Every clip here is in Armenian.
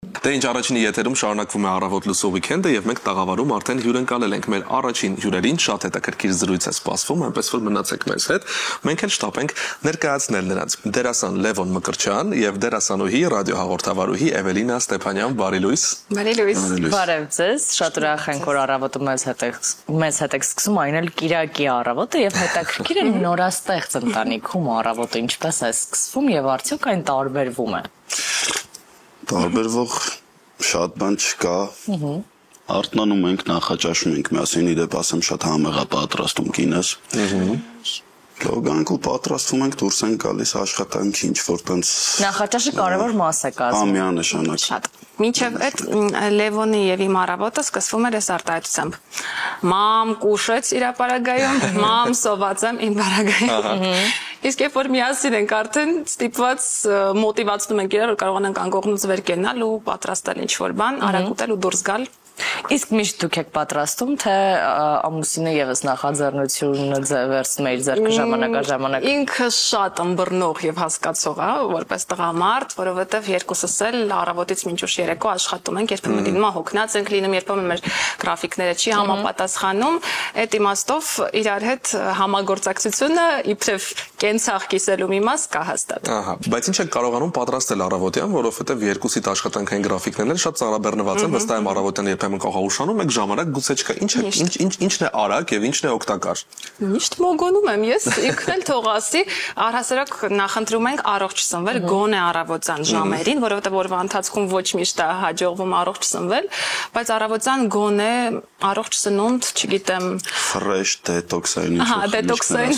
Դե ինչ առաջին եթերում շարունակվում է առավոտ լուսո վիկենդը եւ մենք տաղավարում արդեն հյուրընկալել ենք մեր առաջին հյուրերին, շատ հետաքրքիր զրույց է սպասվում, այնպես որ մնացեք մեզ հետ։ Մենք էլ շտապենք ներկայացնել նրանց դերասան Լևոն Մկրտչյան եւ դերասանուհի ռադիոհաղորդավարուհի Էվելինա Ստեփանյան, բարի լույս։ Բարի լույս։ Բարև ձեզ, շատ ուրախ ենք, որ առավոտը մեզ հետ եք սկսում, այն էլ կիրակի առավոտը եւ հետաքրքիր է նորաստեղծ ընտանիքում առավոտը ինչպես է սկսվում եւ արդյոք այն տարբերվում է։ Տարբերվող շատ բան չկա, արթնանում ենք, նախաճաշում ենք միասին, իդեպ ասեմ շատ համեղ է պատրաստում կինս, լոգանք ու պատրաստվում ենք, դուրս ենք գալիս աշխատանք, ինչ-որ տենց… Նախաճաշը կարևոր մաս է կազմում։ Միանշանակ։ Շատ։ Մինչև այդ Լևոնի եւ իմ առավոտը սկսվում էր այս արտահայտությամբ։ Մամ կուշեց իր ապարագայում, մամ սոված եմ իմ բարագայում։ Իսկ երբ որ միասին ենք արդեն ստիպված մոտիվացնում ենք իրար, որ կարողանանք անկողնուց վեր կենալ ու պատրաստել ինչ-որ բան, արագ ուտել ու դուրս գալ։ Իսկ միշտ դուք եք պատրաստում, թե ամուսինը եւս նախաձեռնությունը վերցնում է իր ձեռքը ժամանակաժամանակ։ Ինքը շատ ըմբռնող եւ հասկացող է, որպես տղամարդ, որովհետեւ երկուսս էլ առավոտից մինչ ուշ երեկո աշխատում ենք, երբեմն լինում է հոգնած ենք լինում, երբեմն մեր գրաֆիկները չի համապատասխանում, այդ իմաստով իրար հետ համագործակցությունը իբրև կենցաղ կիսելու մի մաս կա հաստատ։ Ահա, բայց ինչ եք կարողանում պատրաստել առավոտյան, որովհետեւ երկուսիդ աշխատանքային գրաֆիկներն շատ ծանրաբեռնված են, վստահ եմ առավոտյան երբեմն կարող ուշանում եք ժամանակ գուցե չկա։ Ինչն է արագ եւ ինչն է օգտակար։ Միշտ մոգոնում եմ ես, ինքն էլ թող ասի, առհասարակ նախընտրում ենք առողջ սնվել, գոնե առավոտյան ժամերին, որովհետեւ օրվա ընթացքում ոչ միշտ է հաջողվում առողջ սնվել, բայց առավոտյան գոնե առողջ սնունդ, չգիտեմ, ֆրեշ, դետոքսային դետոքսային։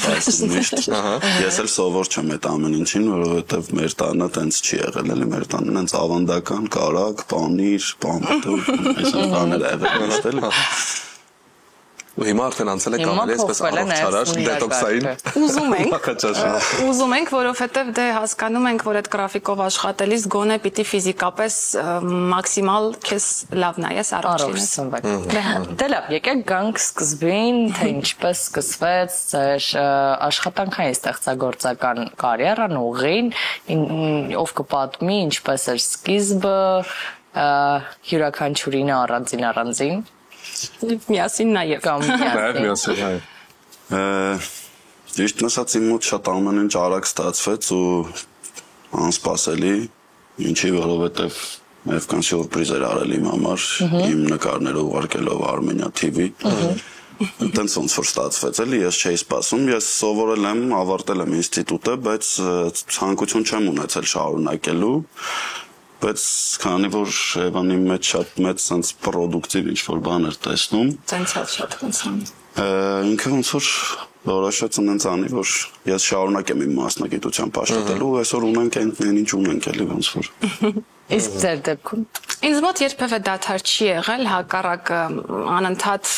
Ես էլ սովոր չեմ այդ ամեն ինչին, որովհետեւ մեր տանը տենց չի եղել, էլի մեր տանը տենց ավանդական, կարագ, պանիր, բաներ Ու հիմա արդեն անցել եք ավելի այսպես առողջարար, դետոքսային։ Ուզում ենք, որովհետև դե հասկանում ենք, որ այդ գրաֆիկով աշխատելիս գոնե պիտի ֆիզիկապես մաքսիմալ քեզ լավ նայես առողջ լինես։ Դե լավ, եկեք գանք սկզբին, թե ինչպես սկսվեց ձեր աշխատանքային ստեղծագործական կարիերան, ուղին, ով կպատմի, ինչպես էր սկիզբը, յուրաքանչյուրին առանձին Միասին նաև միասին Ճիշտն ասած իմ մոտ շատ ամեն ինչ արագ ստացվեց ու անսպասելի, ինչի որովհետև նաև կան սյուրպրիզ էր արել իմ համար, իմ նկարները ուղարկելով Armenia TV Տենց ոնց որ ստացվեց էլի, ես չէի սպասում, ես սովորել եմ, ավարտել եմ ինստիտուտը, բայց ցանկություն չեմ ունեցել շարունակելու Բայց քանի որ Եվանի մեջ շատ մեծ sense պրոդուկտիվ ինչ-որ բան էր տեսնում Տենց շատ ոնցան Ինքը ոնց որ որոշեց այնց անի, որ ես շարունակեմ իմ մասնագիտությամբ աշխատելու ու այսօր ունենք այն ինչ ունենք էլի ոնց որ Իսկ ձեր դեպքում Ինձ մոտ երբևէ դադար չի եղել, հակառակը անընդհատ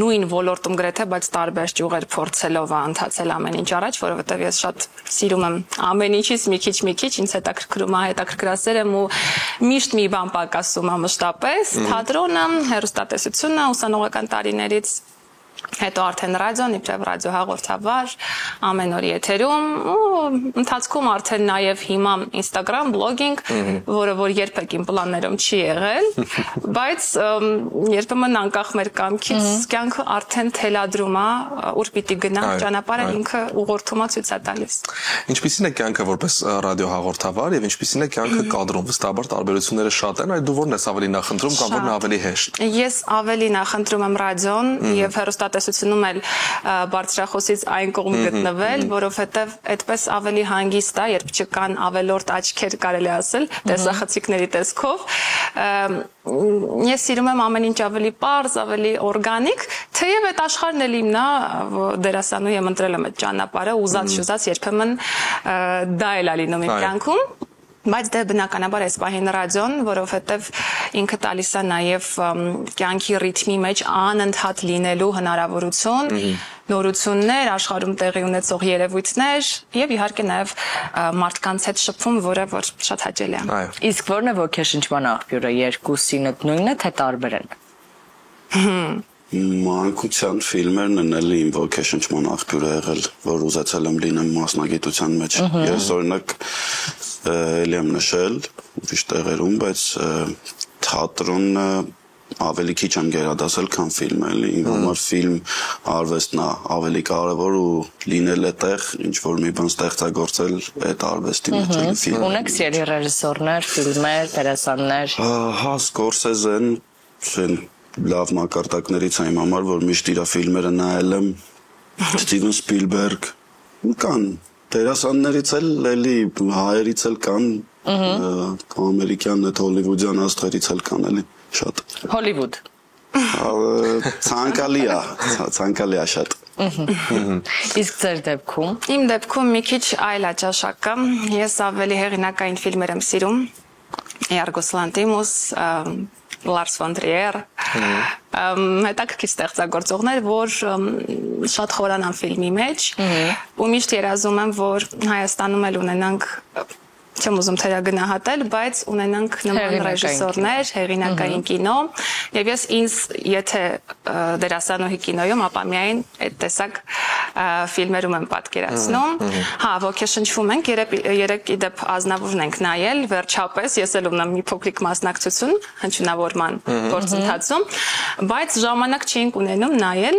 նույն ոլորտում գրեթե, բայց տարբեր ճյուղեր փորձելով ընթացել ամեն ինչ առաջ, որովհետև ես շատ սիրում եմ ամեն ինչից մի քիչ, ինձ հետաքրքրում է, հետաքրքրասեր եմ ու միշտ մի բան պակասում է մշտապես, թատրոնը, հեռուստատեսությունը, ուսանողական տարիներից Հետո արդեն ռադիոն, իբրև ռադիոհաղորդավար, ամեն օր եթերում, ու ընթացքում արդեն նաև հիմա Instagram, բլոգինգ, որը որ երբեք իմ պլաններում չի եղել, բայց երբեմն անկախ մեր կամքից կյանքը արդեն թելադրում է, ուր պիտի գնա, ճանապարհը ինքը ուղղորդում է ցույց է տալիս։ Ինչպիսին է կյանքը որպես ռադիոհաղորդավար եւ ինչպիսին է կյանքը կադրում, վստահաբար տարբերությունները շատ են, այդ դու որն ես ավելի նախընտրում կամ որն է ավելի հեշտ։ Ես ավելի նախընտրում եմ ռադիոն եւ հեռուստատեսությունում էլ բարձրախոսից այն կողմ գտնվել, որովհետեւ այդպես ավելի հանգիստ է, երբ չկան ավելորդ աչքեր կարելի ասել, տեսախցիկների տեսքով։ Ես սիրում եմ ամեն ինչ ավելի պարզ, ավելի օրգանիկ, թեև այդ աշխարհն էլ իմն է, դերասանուհի եմ ընտրել եմ այդ ճանապարհը, ուզած երբեմն դա էլ է լինում իմ կյանքում։ Բայց դե բնականաբար այս պահին ռադիոն, որովհետև ինքը տալիս է նաև կյանքի ռիթմի մեջ անընդհատ լինելու հնարավորություն, նորություններ, աշխարհում տեղի ունեցող երևույթներ եւ իհարկե նաև մարդկանց հետ շփում, որը որ շատ հաճելի է։ Իսկ ո՞րն է ոգեշնչման աղբյուրը, երկուսինը նույնն է, թե տարբեր են։ Մանկության ֆիլմերն են էլի իմ ոգեշնչման աղբյուրը եղել, որ ուզեցել եմ լինեմ մասնագիտության մեջ։ Ես օրինակ էլի եմ նշել, ուրիշ տեղերում, բայց թատրոնը ավելի քիչ եմ գերադասել, քան ֆիլմը, էլի։ Իմ համար ֆիլմ արվեստն է ավելի կարևոր ու լինել այդտեղ, ինչ որ մի բան ստեղծագործել այդ արվեստի մեջ էլի ֆիլմ։ Ունեք սիրելի ռեժիսորներ, ֆիլմեր, դերասաններ։ Հա, Սկորսեզեն, լավ մակարդակներից է իմ համար, որ միշտ իր ֆիլմերը նայել եմ, Ստիվեն Սպիլբերգ, կան դերասաններից էլ, էլի հայերից էլ կան, ամերիկյան, այդ հոլիվուդյան աստղերից էլ կան, էլի շատ։ Հոլիվուդ։ Ցանկալի է շատ։ Իսկ ձեր դեպքում։ Իմ դեպքում մի քիչ այլ աճաշակը, ես ավելի հեղինակային ֆիլմեր եմ սիրում, Yorgos Lanthimos, Lars von Trier, հետաքրքիր ստեղծագործողներ, որ շատ խորանան ֆիլմի մեջ, ու միշտ երազում եմ, որ Հայաստանում էլ ունենանք, չեմ ուզում թերագնահատել, բայց ունենանք նման ռեժիսորներ, հեղինակային կինո, եւ ես ինձ եթե դերասանուհի կինոյում, ապա միայն այդ տեսակ ֆիլմերում եմ պատկերացնում։ Հա, ոգեշնչվում ենք, երեք իդեպ Ազնավուրն ենք նայել, վերջապես ես էլ ունեմ մի փոքրիկ մասնակցություն հնչյունավորման գործընթացում, բայց ժամանակ չենք ունենում նայել։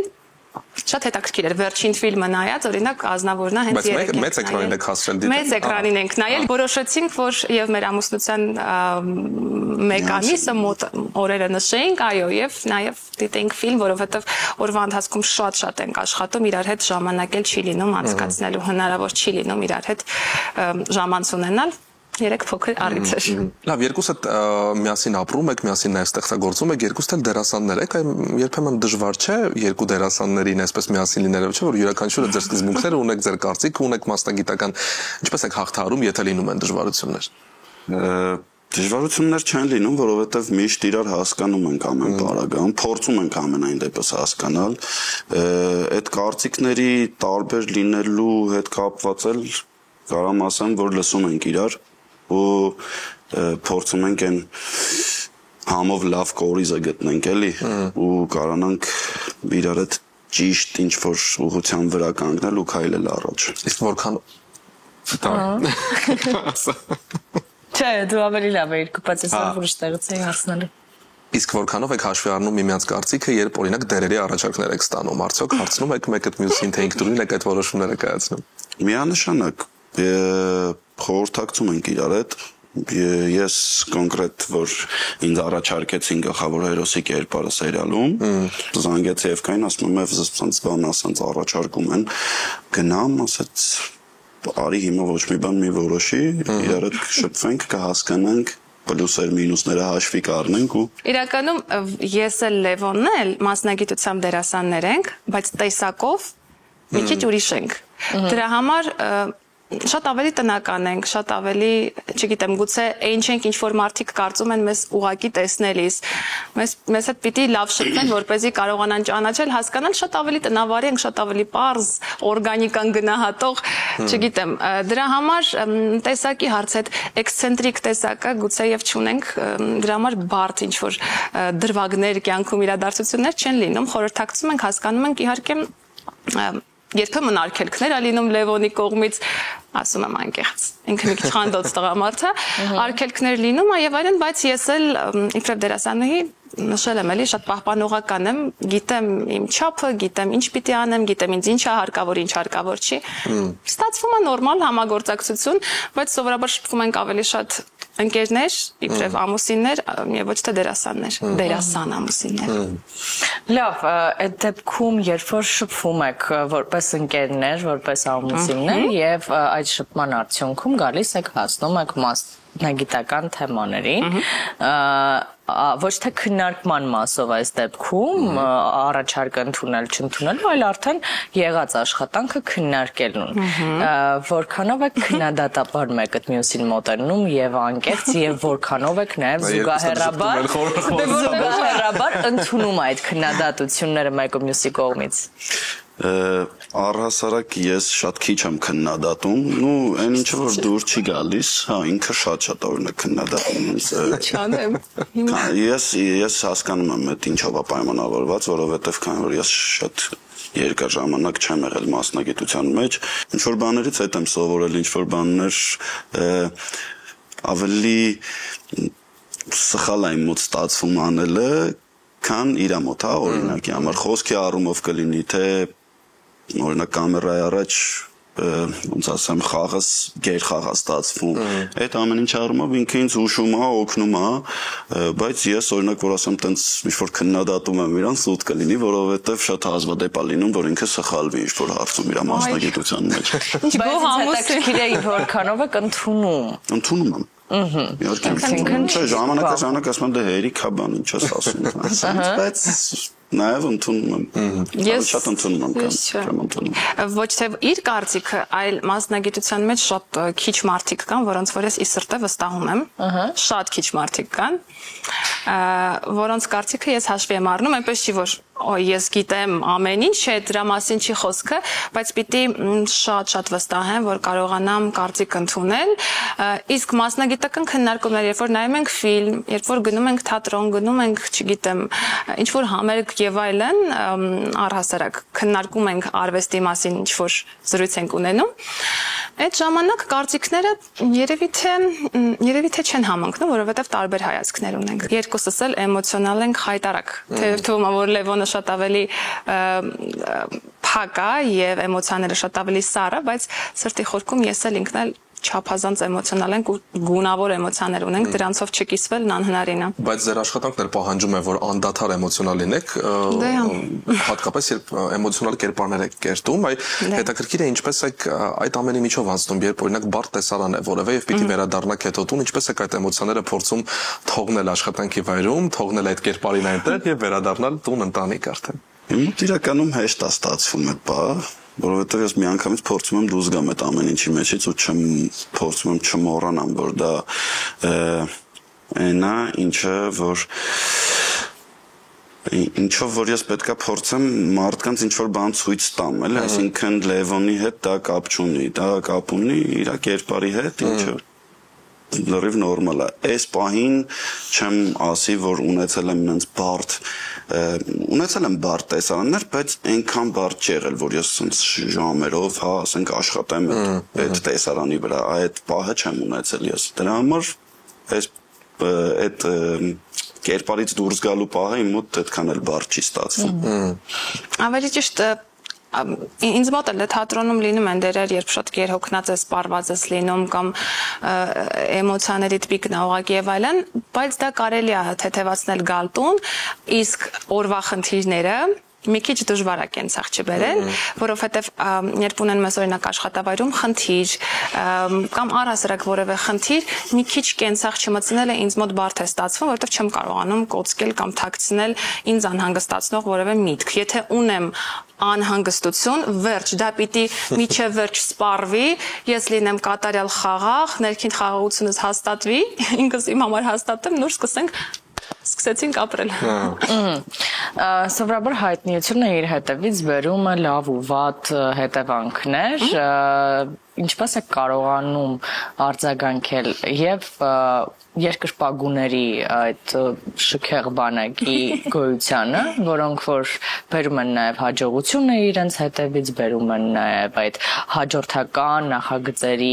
Շատ հետաքրքիր էր վերջին ֆիլմը նայած, օրինակ Ազնավուրն հենց երեք ենք նայել։ Մեծ էկրանին եք հասցրել դիտել։ Մեծ էկրանին ենք նայել, որոշեցինք, որ եւ մեր ամուսնության մեկ ամիսը մոտ օրերը նշեինք, այո, եւ նաեւ դիտենք ֆիլմ, որովհետեւ օրվա ընթացքում շատ ենք աշխատում, իրար հետ ժամանակ էլ չի լինում անցկացնելու, հնարավոր չի լինում իրար հետ ժամանց ունենալ։ Երեք փոքր առիթ էր։ Լավ, երկուսդ միասին ապրում եք, միասին նաև ստեղծագործում եք, երկուսդ էլ դերասաններ եք, երբեմն դժվար չէ երկու դերասաններին այսպես միասին լինելը, չէ՞ որ յուրաքանչյուրը ձեր սկզբունքները ունեք, ձեր կարծիքը ունեք, մասնագիտական, ինչպես եք հաղթահարում, եթե լինում են դժվարություններ։ Դժվարություններ չեն լինում, որովհետև միշտ իրար հասկանում ենք ամեն բառական, փորձում ենք ամենայն դեպս հասկանալ, այդ կարծիքների տարբեր լինելու հետ կապված էլ կարամ ասեմ, որ լսում ենք իրար ու փորձում ենք այն համով լավ կորիզը գտնենք էլի ու կարողանանք իրար հետ ճիշտ ինչ որ ուղղության վրա կանգնել ու քայլել առաջ։ Իսկ որքան Չէ, դու ավելի լավ ես կպած ես ուրիշ տեղից էի հասնելու։ Իսկ որքանով եք հաշվի առնում միմյանց կարծիքը, երբ օրինակ դերերի առաջարկներ եք ստանում, արդյոք հարցնում եք մեկը մյուսին, թե ինք դուրին եք այդ որոշումները կայացնում։ Միանշանակ խորհրդակցում ենք իրար հետ։ Ես կոնկրետ որ ինձ առաջարկեցին գլխավոր հերոսի կերպարը սերիալում, զանգեցի Էվկային, ասում եմ զսպանց բան ասած առաջարկում են, գնամ, ասած արի հիմա ոչ մի բան մի որոշի, իրար հետ շփվենք, կհասկանանք պլյուսեր մինուսները հաշվի կառնենք ու Իրականում ես էլ Լևոնն էլ մասնագիտությամբ դերասաններ ենք, բայց տեսակով մի քիչ ուրիշ ենք։ Դրա համար շատ ավելի տնական ենք, շատ ավելի, չգիտեմ, գուցե այն չենք ինչ որ մարդիկ կարծում են մեզ ուղակի տեսնելիս։ Մեզ հետ պիտի լավ շփվեն, որպեսզի կարողանան ճանաչել, հասկանալ, շատ ավելի տնավարի ենք, շատ ավելի պարզ, օրգանիկան գնահատող, չգիտեմ, դրա համար տեսակի հարց հետ էքսցենտրիկ տեսակը գուցե եւ չունենք, դրա համար բարդ ինչ որ դրվագներ, կյանքում իրադարձություններ չեն լինում, խորհրդակցում ենք, հասկանում ենք իհարկե երբեմն արգելքներ է լինում Լևոնի կողմից, ասում եմ անկեղծ, ինքը մի քիչ խանդոց տղամարդ է, արգելքներ լինում է եւ այլն, բայց ես էլ իբրև դերասանուհի նշել եմ էլի շատ պահպանողական եմ, գիտեմ իմ չափը, գիտեմ ինչ պիտի անեմ, գիտեմ ինձ ինչ է հարկավոր, ինչ հարկավոր չի։ Ստացվում է նորմալ համագործակցություն, բայց սովորաբար շփվում ենք ավելի շատ ընկերներ, իբրև ամուսիններ, եւ ոչ թե դերասաններ, դերասան ամուսիններ։ Լավ, այդ դեպքում երբ որ շփվում եք որպես ընկերներ, որպես ամուսիններ եւ այդ շփման արդյունքում գալիս եք հասնում եք մասնագիտական թեմաներին, ոչ թե քննարկման մասով այս դեպքում առաջարկ ընդունել չընդունելու, այլ արդեն եղած աշխատանքը քննարկելուն։ Որքանով եք քննադատաբար մեկը մյուսին մոտենում եւ անկեղծ եւ որքանով եք նաեւ զուգահեռաբար ընդունում այդ քննադատությունները մեկը մյուսի կողմից։ Առհասարակ ես շատ քիչ եմ քննադատում, ու այն ինչը որ դուր չի գալիս, հա ինքը շատ օրինակ քննադատում Չանեմ։ Ես հասկանում եմ այդ ինչով է պայմանավորված, որովհետև քանի որ ես շատ երկար ժամանակ չեմ եղել մասնագիտության մեջ, ինչ որ բաներից հետ եմ սովորել, ինչ որ բաներ ավելի սխալ է իմ մոտ ստացվում անելը, քան իր մոտ, հա, օրինակի համար խոսքի առումով կլինի, թե օրինակ կամերայի առաջ ոնց ասեմ խաղս գեր խաղա ստացվում այդ ամեն ինչ առումով ինքը ինձ հուշում է օգնում է բայց ես օրինակ որ ասեմ տենց ինչ-որ քննադատում եմ իրան սուտ կլինի որովհետև շատ հազվադեպ է լինում որ ինքը սխալվի ինչ-որ հարցում իր մասնագիտության մեջ բայց հետաքրքիր է որքանով եք ընդունում եմ Իհարկե ժամանակ ասում եմ դե հերիք հա բան ինչ ես ասում բայց Նաև ընդունում եմ։ Ես շատ ընդունում եմ։ Ոչ թե իր կարծիքը, այլ մասնագիտության մեջ շատ քիչ մարդիկ կան, որոնց որ ես ի սրտե վստահում եմ։ Շատ քիչ մարդիկ կան, որոնց կարծիքը ես հաշվի եմ առնում, այնպես չի որ ես գիտեմ ամեն ինչ, չէ, դրա մասին չի խոսքը, բայց պիտի շատ վստահեմ, որ կարողանամ կարծիք ընդունել, իսկ մասնագիտական քննարկումներ, երբ որ նայում ենք ֆիլմ, երբ որ գնում ենք թատրոն, գնում ենք, չգիտեմ, ինչ որ համերգ եւ այլն, առհասարակ քննարկում ենք արվեստի մասին, ինչ որ զրույց ենք ունենում, այդ ժամանակ կարծիքները երևի թե չեն համընկնում, որովհետեւ տարբեր հայացքներ ունենք։ Երկուսս էլ էմոցիոնալ ենք խայտարակ, թեև թվում է որ Լևոնը շատ ավելի փակ է եւ էմոցիաները շատ ավելի սառը, բայց սրտի խորքում ես էլ ինքն էլ չափազանց էմոցիոնալ ենք ու գունավոր էմոցիաներ ունենք, դրանցով չկիսվելն անհնարին է։ Բայց ձեր աշխատանքն էլ պահանջում է, որ անդադար էմոցիոնալ լինեք, հատկապես երբ էմոցիոնալ կերպարներ եք կերտում, հետաքրքիր է ինչպես եք այդ ամենի միջով անցնում, երբ օրինակ բարդ տեսարան է որևէ եւ պիտի վերադառնաք հետոտուն, ինչպես եք այդ էմոցիաները փորձում թողնել աշխատանքի վայրում, թողնել այդ կերպարին այնտեղ եւ վերադառնալ տուն ընտանիք արդեն։ Իմ իրականում հեշտ է ստացվում այդ բանը, որովհետև ես միանգամից փորձում եմ դուրս գամ այդ ամեն ինչի մեջից ու փորձում եմ չմոռանամ, որ դա այնա, ինչով որ ես պետքա փորձեմ մարդկանց ինչ-որ բան ցույց տամ, էլի, այսինքն Լևոնի հետ դա կապ չունի, դա կապ ունի իր կերպարի հետ, ինչը լրիվ նորմալ է։ Այս պահին չեմ ասի, որ ունեցել եմ ինձ բարդ տեսարաններ, բայց այնքան բարդ չի եղել, որ ես ասենց ժամերով, հա, ասենք աշխատեմ այդ տեսարանի վրա, այդ պահը չեմ ունեցել ես։ Դրա համար այդ կերպարից դուրս գալու պահը իմ մոտ այդքան էլ բարդ չի ստացվում։ Ավելի ճիշտ ինձ մոտ էլ թատրոնում լինում են դերեր, երբ շատ գերհոգնած ես, սպառված ես լինում կամ էմոցիաներիդ պիկն է ուղղակի եւ այլն, բայց դա կարելի է թեթևացնել գալ տուն, իսկ օրվա խնդիրները մի քիչ դժվար է կենցաղ չբերել, որովհետև երբ ունեն մեզ օրինակ աշխատավայրում խնդիր կամ առհասարակ որևէ խնդիր, մի քիչ կենցաղ չմտցնելը ինձ մոտ բարդ է ստացվում, որովհետև չեմ կարողանում կոծկել կամ թաքցնել ինձ անհանգստացնող որևէ միտք։ Եթե ունեմ անհանգստություն, վերջ, դա պիտի միջև վերջ սպառվի, ես լինեմ կատարյալ խաղաղ, ներքին խաղաղությունս հաստատվի, ինքս իմ համար հաստատեմ, նոր սկսեցինք ապրել։ Սովորաբար հայտնիությունը իր հետևից բերում է լավ ու վատ հետևանքներ, ինչպես է կարողանում արձագանքել եւ երկրպագուների այդ շքեղ բանակի գոյությանը, որոնք որ բերում են նաեւ հաջողությունը իրենց հետևից, բերում են նաեւ այդ հաջորդական նախագծերի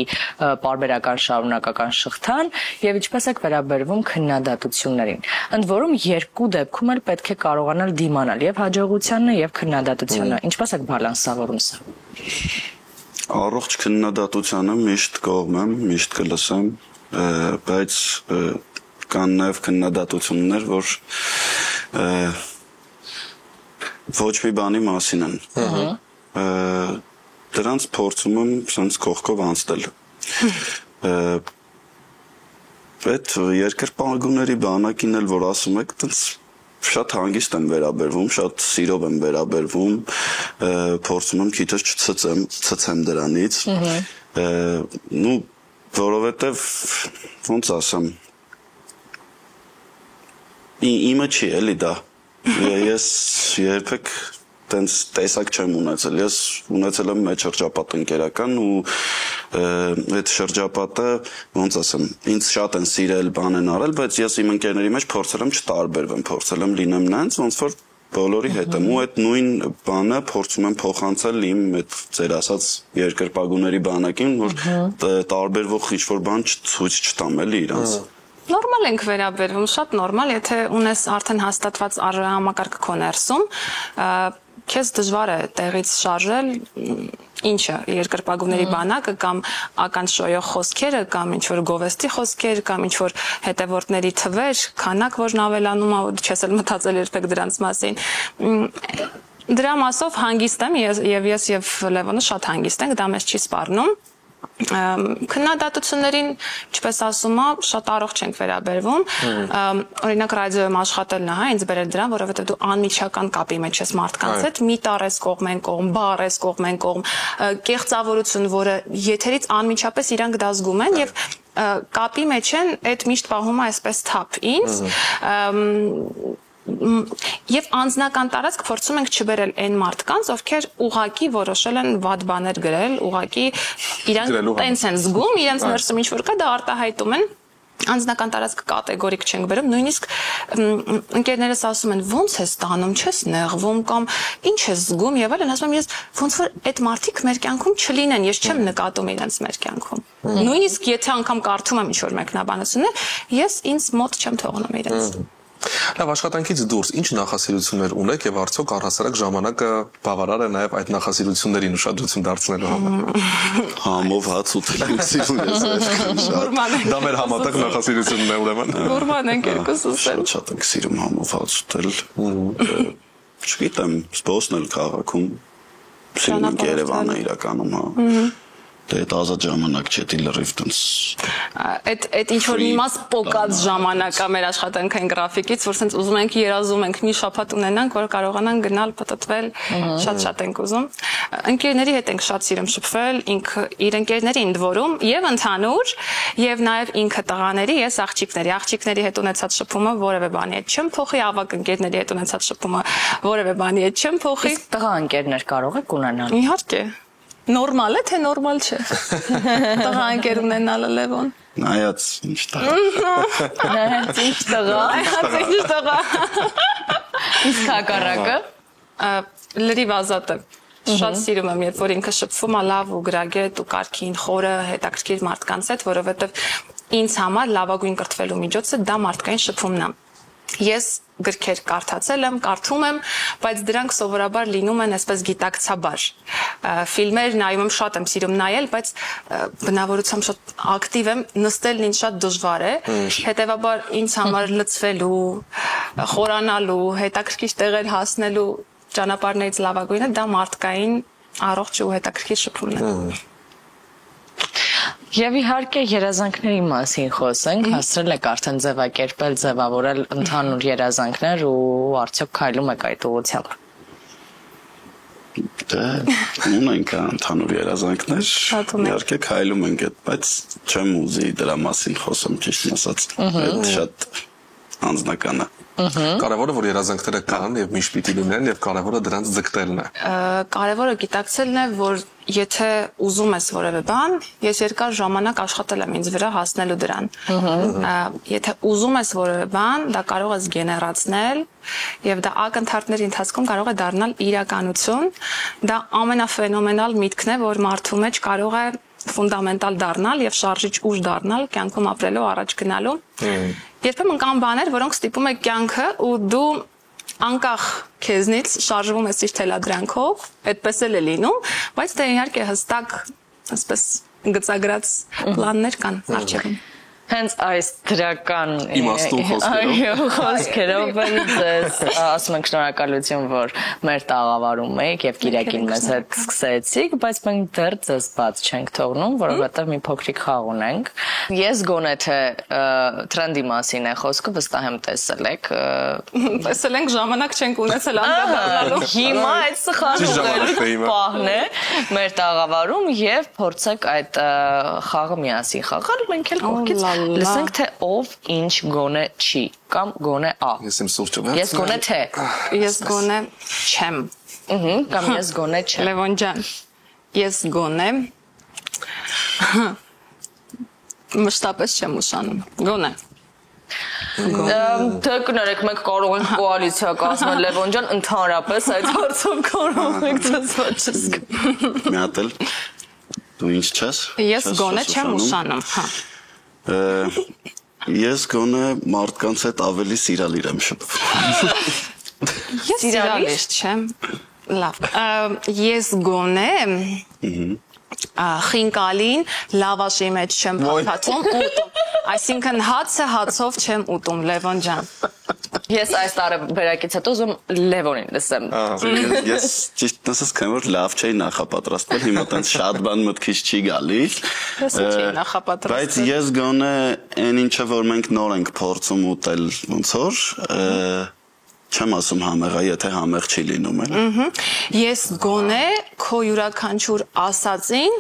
պարբերական շարունակական շղթան եւ ինչպես է վերաբերվում քննադատություններին։ Ընդ որում երկու դեպքում էլ պետք է կարողանալ դիմանալ եւ հաջողությանը եւ քննադատությանը։ Ինչպես է բալանսավորում սա։ Առողջ քննադատությանը միշտ կողմ եմ, միշտ կլսեմ, բայց կան նաև քննադատություններ, որ ոչ մի բանի մասին են։ Դրանց փորձում եմ sense կողքով անցնել։ Այդ երկրպագուների բանակին էլ որ ասում եք, տենց շատ հանգիստ եմ վերաբերվում, շատ սիրով եմ վերաբերվում, փորձում եմ քիչ չցցեմ դրանից։ Ну, որովհետև ոնց ասեմ, իմը չի էլի դա։ Ես երբեք տենց տեսակ չեմ ունեցել, ես ունեցել եմ այդ շրջապատ ընկերական ու այդ շրջապատը, ոնց ասեմ, ինձ շատ են սիրել, բան են արել, բայց ես իմ ընկերների մեջ փորձել եմ չտարբերվեմ, փորձել եմ լինեմ նրանց, ոնց որ բոլորի հետ եմ ու այդ նույն բանը փորձում եմ փոխանցել իմ այդ ձեր ասած երկրպագուների բանակին, որ տարբերվող ինչ-որ բան ցույց չտամ էլի իրանց։ Նորմալ ենք վերաբերվում, շատ նորմալ, եթե ունես արդեն հաստատված համակարգ քո ներսում, քեզ դժվար է տեղից շարժել ինչը երկրպագուների բանակը կամ ականջոյող խոսքերը կամ ինչ որ գովեստի խոսքեր կամ ինչ որ հետևորդների թվեր, քանակ որն ավելանում է, չես էլ մտածել երբեք դրանց մասին։ Դրա մասով հանգիստ եմ եւ ես եւ Լևոնը շատ հանգիստ ենք, դա մեզ չի սպառնում։ Քննադատություններին, ինչպես ասում եմ, շատ առողջ ենք վերաբերվում։ Օրինակ ռադիոյում աշխատելն է, ինձ բերել դրան, որովհետեւ դու անմիջական կապի մեջ ես մարդկանց հետ, մի տար ես կողմեն կողմ, բառ ես կողմեն կողմ, կեղծավորություն, որը եթերից անմիջապես իրանք դա զգում են եւ կապի մեջ են, այդ միշտ պահում է այսպես թափ ինձ։ Եվ անձնական տարածք փորձում ենք չբերել այն մարդկանց, ովքեր ուղակի որոշել են վատ բաներ գրել, ուղակի իրանք տենց են զգում, իրենց ներսում ինչ որ կա, դա արտահայտում են։ Անձնական տարածք կատեգորիկ չենք բերում, նույնիսկ ընկերներս ասում են ոնց է ստանում, չես նեղվում կամ ինչ ես զգում եւ այլն, ասում եմ ես ոնց որ այդ մարդիկ մեր կյանքում չլինեն, ես չեմ նկատում իրենց մեր կյանքում։ Նույնիսկ եթե անգամ կարդում եմ ինչ որ մեկնաբանություններ, ես ինձ մոտ չեմ թողնում իրենց։ Լավ, աշխատանքից դուրս ինչ նախասիրություններ ունեք եւ արդյոք առհասարակ ժամանակը բավարար է նաեւ այդ նախասիրություններին ուշադրություն դարձնելու համար։ Համով հաց ուտել սիրում ես։ Դա մեր համատեղ նախասիրությունն է ուրեմն։ Գուրման ենք երկուսս։ Շատ ենք սիրում համով հաց ուտել։ Չգիտեմ, զբոսնել քաղաքում, սիրում ենք Երևանը իրականում, հա։ Դե այդ ազատ ժամանակ չէ, դի լրիվ տենց։ Այդ ինչ որ մի մաս պոկած ժամանակ է մեր աշխատանքային գրաֆիկից, որ sense ուզում ենք երազում ենք մի շաբաթ ունենանք, որ կարողանանք գնալ պատտվել, շատ ենք ուզում։ Ընկերների հետ ենք շատ սիրում շփվել, ինքը իր ընկերների ընդ որում եւ ընդհանուր եւ նաեւ ինքը տղաների, ես աղջիկների հետ ունեցած շփումը որևէ բանի հետ չեմ փոխի, ավակ ընկերների հետ ունեցած շփումը որևէ բանի հետ չեմ փոխի։ Իսկ տղա ընկերներ կարող եք ունենալ։ Իհարկե։ Նորմալ է, թե նորմալ չէ։ Տղա ընկեր ունենալը Լևոն։ Նայած ինչ տղա։ Նայած ինչ տղա։ Նայած ինչ տղա։ Իսկ հակառակը լրիվ ազատը։ Շատ սիրում եմ, երբ որ ինքը շփվում է լավ ու գրագետ ու կարգին խորը հետաքրքիր մարդկանց հետ, որովհետև ինձ համար լավագույն կրթվելու միջոցը դա մարդկային շփումն է։ Ես գրքեր կարդացել եմ, կարդում եմ, բայց դրանք սովորաբար լինում են այսպես գիտակցաբար։ Ֆիլմեր նայում եմ, շատ եմ սիրում նայել, բայց բնավորությամբ շատ ակտիվ եմ, նստելն ինձ շատ դժվար է։ Հետևաբար ինձ համար լցվելու, խորանալու, հետաքրքիր տեղեր հասնելու ճանապարհներից լավագույնը դա մարդկային առողջ ու հետաքրքիր շփումն է։ Եվ իհարկե երազանքների մասին խոսենք, հասցրել եք արդեն ձևակերպել, ձևավորել ընդհանուր երազանքներ ու արդյոք քայլում եք այդ ուղղությամբ։ Դե ունենք ընդհանուր երազանքներ, իհարկե քայլում ենք այդ, բայց չեմ ուզի դրա մասին խոսեմ, ճիշտն ասած, այդ շատ անձնական է։ Կարևորը որ երազանքները կան եւ միշտ պիտի լինեն եւ կարևորը դրանց ձգտելն է։ Կարևորը գիտակցելն է, որ եթե ուզում ես որևէ բան, ես երկար ժամանակ աշխատել եմ ինձ վրա հասնելու դրան։ Եթե ուզում ես որևէ բան, դա կարող ես գեներացնել եւ դա ակնթարթների ընթացքում կարող է դառնալ իրականություն։ Դա ամենաֆենոմենալ միտքն է, որ մարդու մեջ կարող է ֆունդամենտալ դառնալ եւ շարժիչ ուժ դառնալ կյանքում ապրելու առաջ գնալու։ Երբեմն կան բաներ, որոնք ստիպում է կյանքը ու դու անկախ քեզնից շարժվում ես իր թելադրանքով, այդպես էլ է լինում, բայց դե իհարկե հստակ, ասես գծագրած պլաններ կան արջևում։ Հենց այս դրական խոսքերով ձեզ ասում ենք շնորհակալություն, որ մեր տաղավարում եք եւ Կիրակին մեզ հետ սկսեցիք, բայց մենք դեռ ձեզ բաց չենք թողնում, որովհետեւ մի փոքրիկ խաղ ունենք։ Ես գոնե թե տրենդի մասին է խոսքը, վստահ եմ տեսել եք։ Տեսել ենք, ժամանակ չենք ունեցել անդրադառնալու։ Հիմա այդ սխալուղելու պահն է մեր տաղավարում եւ փորձեք այդ խաղը միասին խաղալ, մենք էլ կողքից լսենք թե ով ինչ գոնե չի կամ գոնե ա։ Ես իմ սուրճը։ Ես գոնե թե։ Ես գոնե չեմ։ Կամ ես գոնե չեմ։ Լևոն ջան, ես գոնե մշտապես չեմ ուշանում։ Գոնե։ Թե կներեք, մենք կարող ենք կոալիցիա կազմել Լևոն ջան, ընդհանրապես այդ հարցով կարող ենք ձեզ ոչ զգալ։ Մի հատ էլ դու ինչ չես։ Ես գոնե չեմ ուշանում, հա։ Ես գոնե մարդկանց հետ ավելի սիրալիր եմ շփվում։ Ես սիրալիր չեմ։ Լավ։ Ես գոնե խինկալին լավաշի մեջ չեմ փաթաթում ուտում։ Այսինքն հացը հացով չեմ ուտում, Լևոն ջան։ Ես այս տարեբերակից հետո ուզում Լևոնին լսեմ։ Ես ճիշտ ասած քան որ լավ չէի նախապատրաստվել, հիմա տենց շատ բան մտքից չի գալիս։ Ես չի նախապատրաստվել։ Բայց ես գոնե այն ինչը որ մենք նոր ենք փորձում ուտել ոնց որ չեմ ասում համեղա, եթե համեղ չի լինում էլ։ Ես գոնե քո յուրաքանչյուր ասածին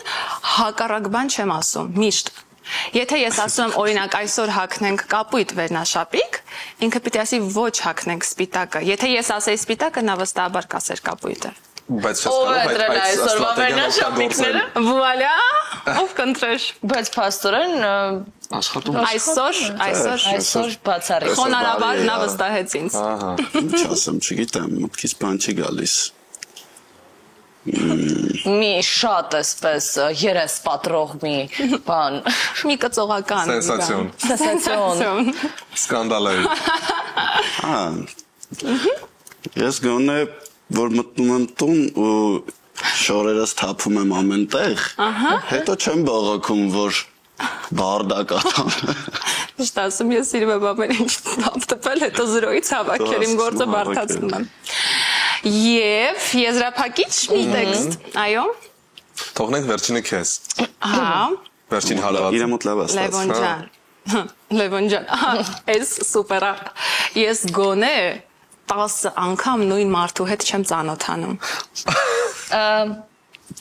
հակառակ բան չեմ ասում, միշտ։ Եթե ես ասում եմ օրինակ այսօր հագնենք կապույտ վերնաշապիկ, ինքը պիտի ասի ոչ հագնենք սպիտակը։ Եթե ես ասեի սպիտակը, նա վստահաբար կասեր կապույտը։ Բայց չես կարող այդ վերնաշապիկները։ Վուալյա, ով կընտրեր։ Բայց փաստորեն աշխատում այսօր բացառիկ։ Խոնարհաբար նա վստահեց ինձ։ Ինչ ասեմ, չգիտեմ, մտքից բան չի գալիս։ Մի շատ էսպես երես պատրող մի բան։ Մի կծողական։ Սենսացիոն։ Սենսացիոն։ Սկանդալային։ Ես գոնե որ մտնում եմ տուն ու շորերս թափում եմ ամեն տեղ, հետո չեմ բողոքում, որ բարդակ ատամ։ Ճիշտ ասում, ես սիրում եմ ամեն ինչ տպել, հետո զրոյից հավաքել իմ գործը բարդացնում եմ։ Եվ եզրափակիչ մի տեքստ, այո։ Թողնենք վերջինը քեզ։ Հա։ Վերջին հալված։ Իր մոտ լավ է ստացվում։ Լևոն ջան։ Լևոն ջան, էս սուպեր է։ Ես գոնե 10 անգամ նույն մարդու հետ չեմ ծանոթանում։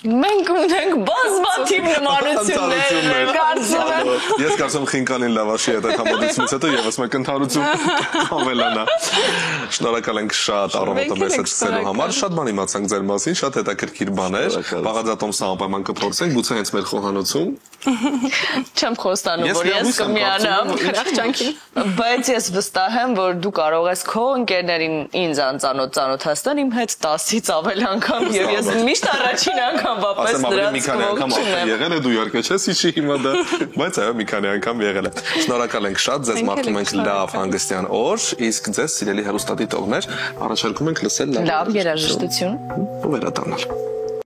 Մենք ունենք բազմաթիվ նմանություններ, կարծում եմ։ Ես կարծում խինկալին լավաշի հետ համոդությունից հետո եւս մեկ ընդհանրություն կավելանա։ Շնորհակալ ենք շատ առավոտը մեզ հետ ցելու համար, շատ բան իմացանք ձեր մասին, շատ հետաքրքիր բաներ։ Բաղաձատոմսը անպայման կփորձենք, գուցե հենց մեր խոհանոցում։ Չեմ խոստանում, որ ես կմիանամ Խրախճանքին։ Բայց ես վստահ եմ, որ դու կարող ես քո ընկերներին ինձ անծանոթ ծանոթացնել իմ հետ 10-ից ավել անգամ եւ ես միշտ առաջին անգամվա պես դրանց կողքին եղել է դու իհարկե չես իջի հիմա դա, բայց այո մի քանի անգամ եղել է։ Շնորհակալ ենք շատ, ձեզ մաղթում ենք լավ հանգստյան օր, իսկ ձեզ սիրելի հեռուստադիտողներ առաջարկում ենք լսել լավ երաժշտություն ու վերադառնալ։